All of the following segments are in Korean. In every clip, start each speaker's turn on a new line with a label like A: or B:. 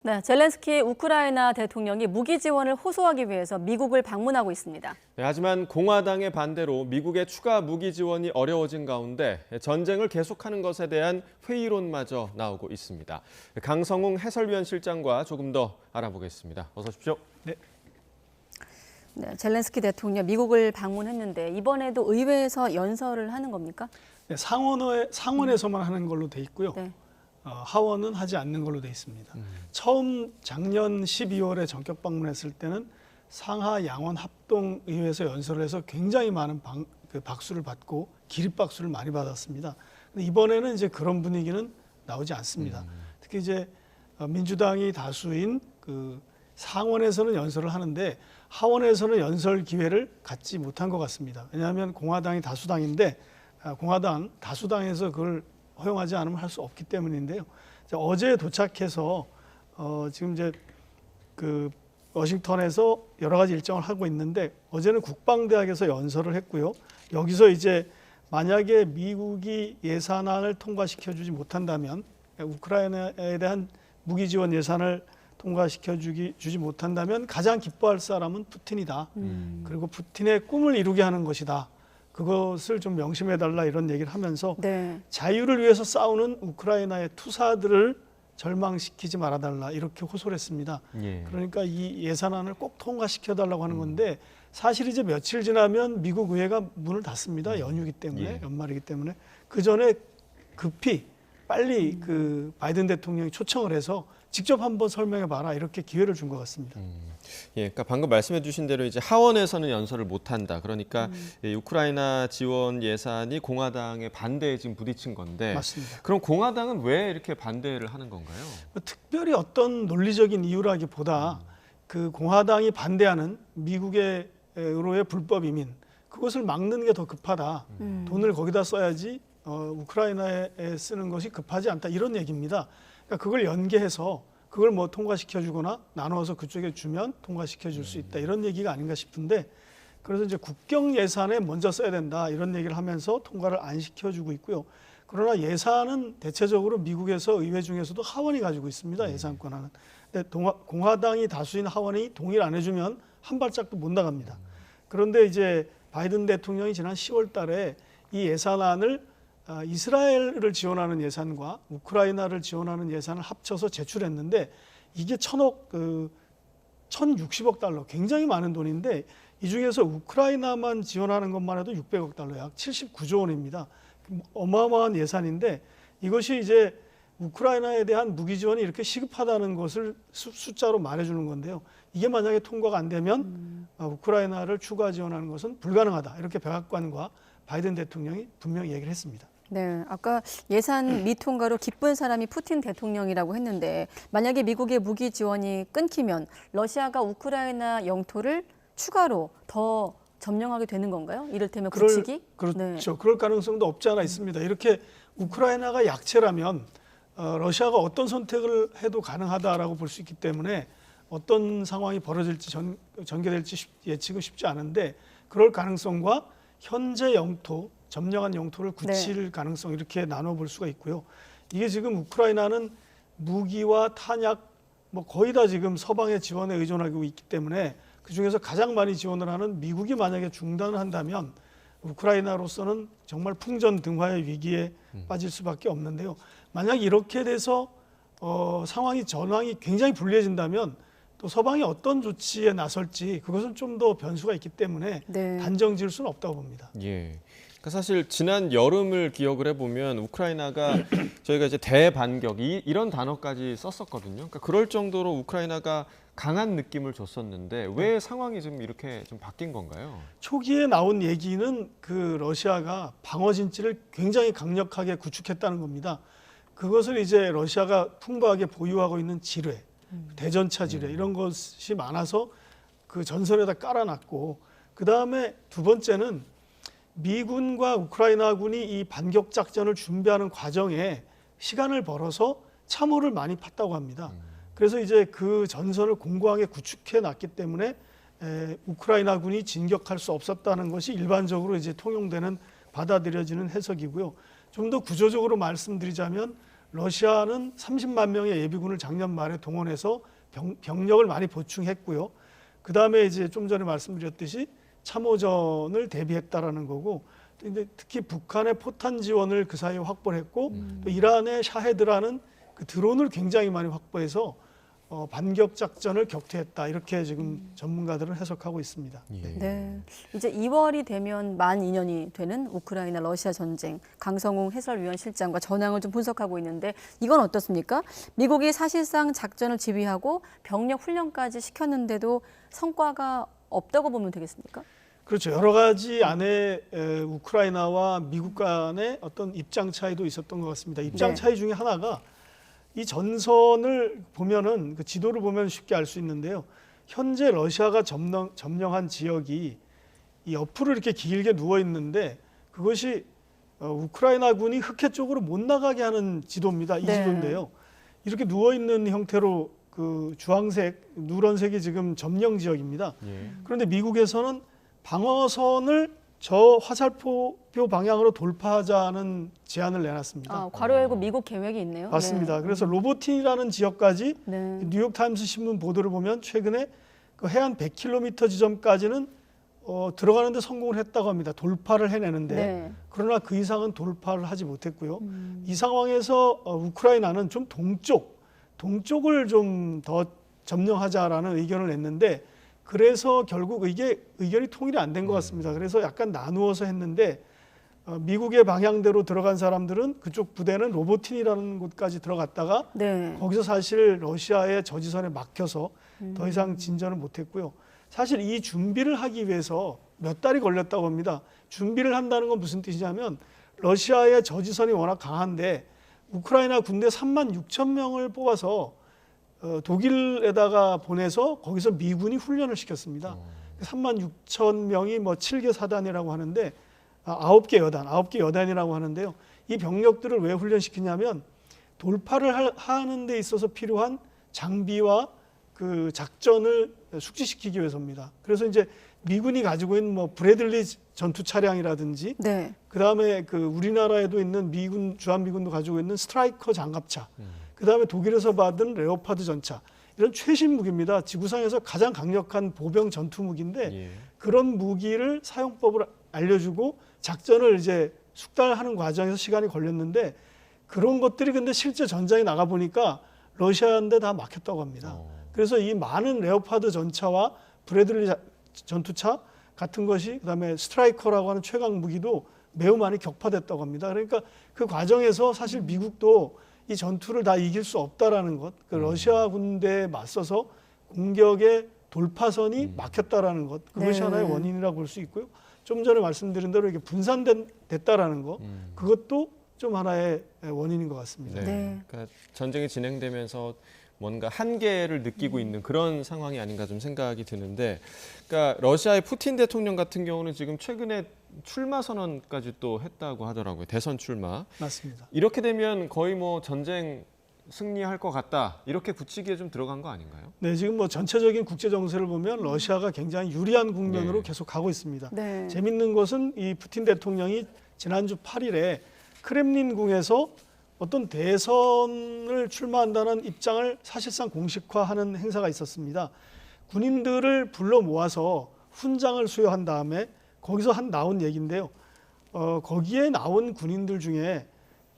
A: 네, 젤렌스키 우크라이나 대통령이 무기 지원을 호소하기 위해서 미국을 방문하고 있습니다.
B: 네, 하지만 공화당의 반대로 미국의 추가 무기 지원이 어려워진 가운데 전쟁을 계속하는 것에 대한 회의론마저 나오고 있습니다. 강성웅 해설위원 실장과 조금 더 알아보겠습니다. 어서 오십시오.
A: 네, 젤렌스키 대통령 미국을 방문했는데 이번에도 의회에서 연설을 하는 겁니까?
C: 네, 상원에서만 하는 걸로 돼 있고요.
A: 네.
C: 하원은 하지 않는 걸로 돼 있습니다. 처음 작년 12월에 전격 방문했을 때는 상하 양원 합동의회에서 연설을 해서 굉장히 많은 박수를 받고 기립박수를 많이 받았습니다. 근데 이번에는 이제 그런 분위기는 나오지 않습니다. 특히 이제 민주당이 다수인 그 상원에서는 연설을 하는데 하원에서는 연설 기회를 갖지 못한 것 같습니다. 왜냐하면 공화당이 다수당인데 공화당 다수당에서 그걸 허용하지 않으면 할 수 없기 때문인데요. 어제 도착해서 지금 이제 그 워싱턴에서 여러 가지 일정을 하고 있는데 어제는 국방대학에서 연설을 했고요. 여기서 이제 만약에 미국이 예산안을 통과시켜주지 못한다면 우크라이나에 대한 무기 지원 예산을 통과시켜주지 못한다면 가장 기뻐할 사람은 푸틴이다. 그리고 푸틴의 꿈을 이루게 하는 것이다. 그것을 좀 명심해달라 이런 얘기를 하면서
A: 네.
C: 자유를 위해서 싸우는 우크라이나의 투사들을 절망시키지 말아달라 이렇게 호소를 했습니다.
B: 예.
C: 그러니까 이 예산안을 꼭 통과시켜달라고 하는 건데 사실 이제 며칠 지나면 미국 의회가 문을 닫습니다. 연휴이기 때문에
B: 예.
C: 연말이기 때문에 그 전에 급히 빨리 그 바이든 대통령이 초청을 해서 직접 한번 설명해 봐라 이렇게 기회를 준 것 같습니다.
B: 예, 그러니까 방금 말씀해 주신 대로 이제 하원에서는 연설을 못 한다. 그러니까 이 우크라이나 지원 예산이 공화당의 반대에 지금 부딪힌 건데
C: 맞습니다.
B: 그럼 공화당은 왜 이렇게 반대를 하는 건가요?
C: 특별히 어떤 논리적인 이유라기보다 그 공화당이 반대하는 미국의 으로의 불법 이민 그것을 막는 게 더 급하다. 돈을 거기다 써야지 우크라이나에 쓰는 것이 급하지 않다 이런 얘기입니다. 그러니까 그걸 연계해서 그걸 뭐 통과시켜주거나 나눠서 그쪽에 주면 통과시켜줄 수 있다 이런 얘기가 아닌가 싶은데 그래서 이제 국경 예산에 먼저 써야 된다 이런 얘기를 하면서 통과를 안 시켜주고 있고요. 그러나 예산은 대체적으로 미국에서 의회 중에서도 하원이 가지고 있습니다. 예산 권한은. 근데 공화당이 다수인 하원이 동의를 안 해주면 한 발짝도 못 나갑니다. 그런데 이제 바이든 대통령이 지난 10월 달에 이 예산안을 이스라엘을 지원하는 예산과 우크라이나를 지원하는 예산을 합쳐서 제출했는데 이게 1,060억 달러 굉장히 많은 돈인데 이 중에서 우크라이나만 지원하는 것만 해도 600억 달러 약 79조 원입니다. 어마어마한 예산인데 이것이 이제 우크라이나에 대한 무기 지원이 이렇게 시급하다는 것을 숫자로 말해주는 건데요. 이게 만약에 통과가 안 되면 우크라이나를 추가 지원하는 것은 불가능하다. 이렇게 백악관과 바이든 대통령이 분명히 얘기를 했습니다.
A: 네, 아까 예산 미통과로 기쁜 사람이 푸틴 대통령이라고 했는데 만약에 미국의 무기 지원이 끊기면 러시아가 우크라이나 영토를 추가로 더 점령하게 되는 건가요? 이를테면 굳히기?
C: 그렇죠.
A: 네.
C: 그럴 가능성도 없지 않아 있습니다. 이렇게 우크라이나가 약체라면 러시아가 어떤 선택을 해도 가능하다라고 볼 수 있기 때문에 어떤 상황이 벌어질지 전개될지 예측은 쉽지 않은데 그럴 가능성과 현재 영토, 점령한 영토를 굳힐 가능성 이렇게 나눠볼 수가 있고요. 이게 지금 우크라이나는 무기와 탄약 뭐 거의 다 지금 서방의 지원에 의존하고 있기 때문에 그중에서 가장 많이 지원을 하는 미국이 만약에 중단을 한다면 우크라이나로서는 정말 풍전등화의 위기에 빠질 수밖에 없는데요. 만약 이렇게 돼서 전황이 굉장히 불리해진다면 또 서방이 어떤 조치에 나설지 그것은 좀 더 변수가 있기 때문에 단정 지을 수는 없다고 봅니다.
B: 예. 그러니까 사실 지난 여름을 기억을 해보면 우크라이나가 저희가 이제 대반격 이런 단어까지 썼었거든요. 그러니까 그럴 정도로 우크라이나가 강한 느낌을 줬었는데 왜 상황이 좀 이렇게 좀 바뀐 건가요?
C: 초기에 나온 얘기는 그 러시아가 방어 진지를 굉장히 강력하게 구축했다는 겁니다. 그것을 이제 러시아가 풍부하게 보유하고 있는 지뢰, 대전차 지뢰 이런 것이 많아서 그 전선에다 깔아놨고 그 다음에 두 번째는 미군과 우크라이나군이 이 반격 작전을 준비하는 과정에 시간을 벌어서 참호를 많이 팠다고 합니다. 그래서 이제 그 전선을 공고하게 구축해 놨기 때문에 우크라이나군이 진격할 수 없었다는 것이 일반적으로 이제 통용되는 받아들여지는 해석이고요. 좀 더 구조적으로 말씀드리자면 러시아는 30만 명의 예비군을 작년 말에 동원해서 병력을 많이 보충했고요. 그 다음에 이제 좀 전에 말씀드렸듯이 참호전을 대비했다라는 거고, 근데 특히 북한의 포탄 지원을 그 사이에 확보를 했고, 또 이란의 샤헤드라는 그 드론을 굉장히 많이 확보해서 반격 작전을 격퇴했다, 이렇게 지금 전문가들은 해석하고 있습니다.
B: 예.
A: 네. 이제 2월이 되면 만 2년이 되는 우크라이나 러시아 전쟁, 강성웅 해설위원 실장과 전황을 좀 분석하고 있는데 이건 어떻습니까? 미국이 사실상 작전을 지휘하고 병력 훈련까지 시켰는데도 성과가 없다고 보면 되겠습니까?
C: 그렇죠. 여러 가지 안에 우크라이나와 미국 간의 어떤 입장 차이도 있었던 것 같습니다. 입장
A: 네.
C: 차이 중에 하나가 이 전선을 보면은 그 지도를 보면 쉽게 알 수 있는데요. 현재 러시아가 점령한 지역이 이 옆으로 이렇게 길게 누워 있는데 그것이 우크라이나군이 흑해 쪽으로 못 나가게 하는 지도입니다. 이
A: 네.
C: 지도인데요. 이렇게 누워 있는 형태로 그 주황색, 누런색이 지금 점령 지역입니다.
B: 예.
C: 그런데 미국에서는 방어선을 저 화살표 방향으로 돌파하자는 제안을 내놨습니다.
A: 아, 괄호 열고 미국 계획이 있네요.
C: 맞습니다.
A: 네.
C: 그래서 로보틴이라는 지역까지
A: 네.
C: 뉴욕타임스 신문 보도를 보면 최근에 그 해안 100km 지점까지는 들어가는데 성공을 했다고 합니다. 돌파를 해내는데
A: 네.
C: 그러나 그 이상은 돌파를 하지 못했고요. 이 상황에서 우크라이나는 좀 동쪽을 좀 더 점령하자라는 의견을 냈는데 그래서 결국 의견이 통일이 안 된 것 같습니다. 그래서 약간 나누어서 했는데 미국의 방향대로 들어간 사람들은 그쪽 부대는 로보틴이라는 곳까지 들어갔다가
A: 네.
C: 거기서 사실 러시아의 저지선에 막혀서 더 이상 진전을 못했고요. 사실 이 준비를 하기 위해서 몇 달이 걸렸다고 합니다. 준비를 한다는 건 무슨 뜻이냐면 러시아의 저지선이 워낙 강한데 우크라이나 군대 36,000명을 뽑아서 독일에다가 보내서 거기서 미군이 훈련을 시켰습니다. 36,000명이 뭐 7개 사단이라고 하는데 9개 여단이라고 하는데요. 이 병력들을 왜 훈련시키냐면 돌파를 하는 데 있어서 필요한 장비와 그 작전을 숙지시키기 위해서입니다. 그래서 이제 미군이 가지고 있는 뭐 브래들리 전투 차량이라든지
A: 네.
C: 그다음에 그 우리나라에도 있는 주한미군도 가지고 있는 스트라이커 장갑차, 그다음에 독일에서 받은 레오파드 전차, 이런 최신 무기입니다. 지구상에서 가장 강력한 보병 전투 무기인데
B: 예.
C: 그런 무기를 사용법을 알려주고 작전을 이제 숙달하는 과정에서 시간이 걸렸는데 그런 것들이 근데 실제 전장에 나가 보니까 러시아인데 다 막혔다고 합니다. 그래서 이 많은 레오파드 전차와 브래들리 전투차 같은 것이 그다음에 스트라이커라고 하는 최강 무기도 매우 많이 격파됐다고 합니다. 그러니까 그 과정에서 사실 미국도 이 전투를 다 이길 수 없다라는 것, 그 러시아 군대에 맞서서 공격의 돌파선이 막혔다라는 것, 그것이
A: 네.
C: 하나의 원인이라고 볼 수 있고요. 좀 전에 말씀드린 대로 이게 분산됐다라는 것, 그것도 좀 하나의 원인인 것 같습니다.
B: 네.
A: 네.
B: 그러니까 전쟁이 진행되면서 뭔가 한계를 느끼고 있는 그런 상황이 아닌가 좀 생각이 드는데, 그러니까 러시아의 푸틴 대통령 같은 경우는 지금 최근에 출마 선언까지 또 했다고 하더라고요. 대선 출마.
C: 맞습니다.
B: 이렇게 되면 거의 뭐 전쟁 승리할 것 같다, 이렇게 굳히기에 좀 들어간 거 아닌가요?
C: 네, 지금 뭐 전체적인 국제 정세를 보면 러시아가 굉장히 유리한 국면으로
B: 네.
C: 계속 가고 있습니다.
A: 네.
C: 재밌는 것은 이 푸틴 대통령이 지난주 8일에 크렘린궁에서 어떤 대선을 출마한다는 입장을 사실상 공식화하는 행사가 있었습니다. 군인들을 불러 모아서 훈장을 수여한 다음에 거기서 나온 얘기인데요. 거기에 나온 군인들 중에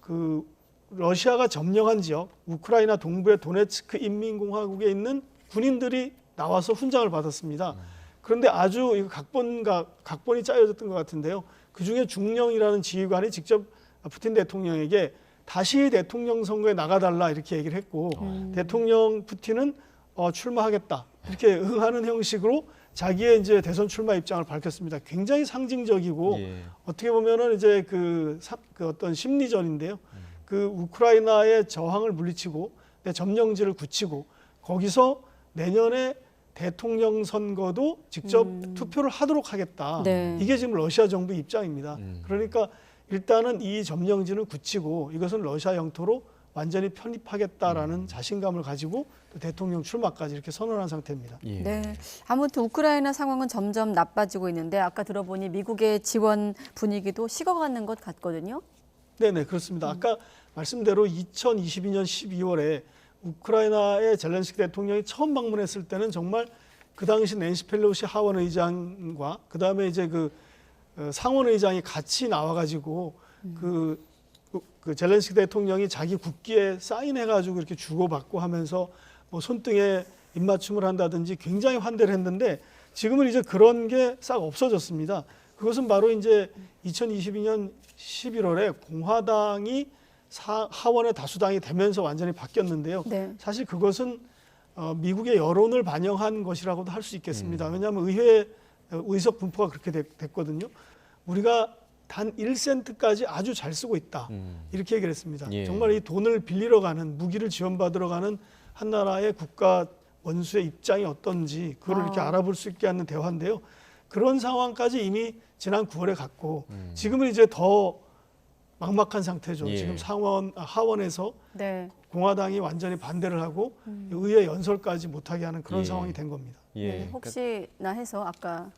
C: 그 러시아가 점령한 지역, 우크라이나 동부의 도네츠크 인민공화국에 있는 군인들이 나와서 훈장을 받았습니다. 그런데 아주 이거 각본이 짜여졌던 것 같은데요. 그 중에 중령이라는 지휘관이 직접 푸틴 대통령에게 다시 대통령 선거에 나가달라 이렇게 얘기를 했고 대통령 푸틴은 출마하겠다 이렇게 응하는 형식으로 자기의 이제 대선 출마 입장을 밝혔습니다. 굉장히 상징적이고
B: 예.
C: 어떻게 보면은 이제 그 어떤 심리전인데요. 그 우크라이나의 저항을 물리치고 점령지를 굳히고 거기서 내년에 대통령 선거도 직접 투표를 하도록 하겠다.
A: 네.
C: 이게 지금 러시아 정부 입장입니다. 그러니까 일단은 이 점령지는 굳히고 이것은 러시아 영토로 완전히 편입하겠다라는 자신감을 가지고 또 대통령 출마까지 이렇게 선언한 상태입니다.
B: 예.
A: 네. 아무튼 우크라이나 상황은 점점 나빠지고 있는데 아까 들어보니 미국의 지원 분위기도 식어가는 것 같거든요.
C: 네네 그렇습니다. 아까 말씀대로 2022년 12월에 우크라이나의 젤렌스키 대통령이 처음 방문했을 때는 정말 그 당시 낸시 펠로시 하원 의장과 그 다음에 이제 그 상원 의장이 같이 나와가지고 그 젤렌스키 대통령이 자기 국기에 사인해가지고 이렇게 주고받고 하면서 뭐 손등에 입맞춤을 한다든지 굉장히 환대를 했는데 지금은 이제 그런 게 싹 없어졌습니다. 그것은 바로 이제 2022년 11월에 공화당이 하원의 다수당이 되면서 완전히 바뀌었는데요.
A: 네.
C: 사실 그것은 미국의 여론을 반영한 것이라고도 할 수 있겠습니다. 왜냐하면 의회 의석 분포가 그렇게 됐거든요. 우리가 단 1센트까지 아주 잘 쓰고 있다. 이렇게 얘기를 했습니다.
B: 예.
C: 정말 이 돈을 빌리러 가는, 무기를 지원받으러 가는 한 나라의 국가 원수의 입장이 어떤지 그걸 이렇게 알아볼 수 있게 하는 대화인데요. 그런 상황까지 이미 지난 9월에 갔고 지금은 이제 더 막막한 상태죠.
B: 예.
C: 지금 하원에서
A: 네.
C: 공화당이 완전히 반대를 하고 의회 연설까지 못하게 하는 그런
B: 예.
C: 상황이 된 겁니다.
B: 예.
A: 네, 혹시나 해서 아까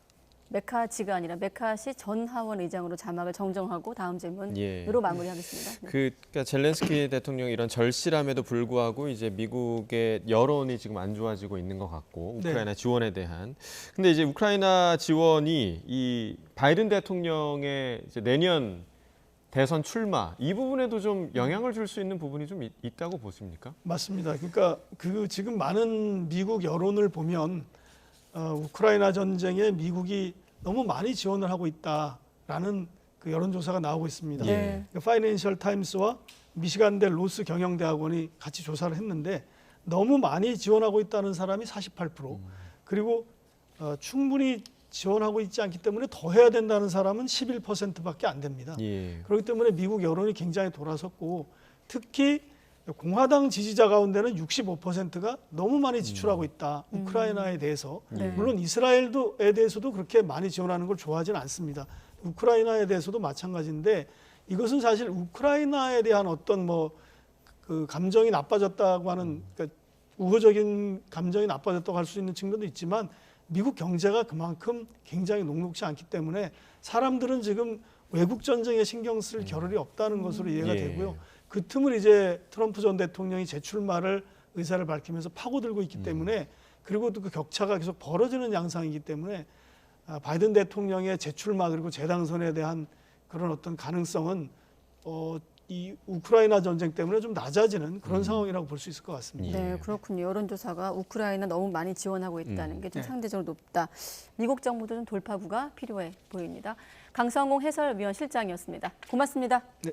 A: 메카지가 아니라 메카시 전 하원 의장으로 자막을 정정하고 다음 질문으로
B: 예.
A: 마무리하겠습니다. 네.
B: 그러니까 젤렌스키 대통령이 이런 절실함에도 불구하고 이제 미국의 여론이 지금 안 좋아지고 있는 것 같고 우크라이나 지원에 대한. 근데 이제 우크라이나 지원이 이 바이든 대통령의 이제 내년 대선 출마 이 부분에도 좀 영향을 줄 수 있는 부분이 좀 있다고 보십니까?
C: 맞습니다. 그러니까 그 지금 많은 미국 여론을 보면 우크라이나 전쟁에 미국이 너무 많이 지원을 하고 있다라는 그 여론조사가 나오고 있습니다.
A: 네.
C: 파이낸셜 타임스와 미시간대 로스 경영대학원이 같이 조사를 했는데 너무 많이 지원하고 있다는 사람이 48%, 그리고 충분히 지원하고 있지 않기 때문에 더 해야 된다는 사람은 11%밖에 안 됩니다.
B: 예.
C: 그렇기 때문에 미국 여론이 굉장히 돌아섰고 특히 공화당 지지자 가운데는 65%가 너무 많이 지출하고 있다. 우크라이나에 대해서.
A: 네.
C: 물론 이스라엘에 대해서도 그렇게 많이 지원하는 걸 좋아하지는 않습니다. 우크라이나에 대해서도 마찬가지인데 이것은 사실 우크라이나에 대한 어떤 뭐 그 감정이 나빠졌다고 하는 그러니까 우호적인 감정이 나빠졌다고 할 수 있는 측면도 있지만 미국 경제가 그만큼 굉장히 녹록지 않기 때문에 사람들은 지금 외국 전쟁에 신경 쓸 겨를이 없다는 것으로 이해가
B: 예.
C: 되고요. 그 틈을 이제 트럼프 전 대통령이 재출마를 의사를 밝히면서 파고들고 있기 때문에 그리고 또 그 격차가 계속 벌어지는 양상이기 때문에 바이든 대통령의 재출마 그리고 재당선에 대한 그런 어떤 가능성은 이 우크라이나 전쟁 때문에 좀 낮아지는 그런 상황이라고 볼 수 있을 것 같습니다.
A: 네, 그렇군요. 여론조사가 우크라이나 너무 많이 지원하고 있다는 게 좀
C: 네.
A: 상대적으로 높다. 미국 정부도 좀 돌파구가 필요해 보입니다. 강성홍 해설위원 실장이었습니다. 고맙습니다.
C: 네.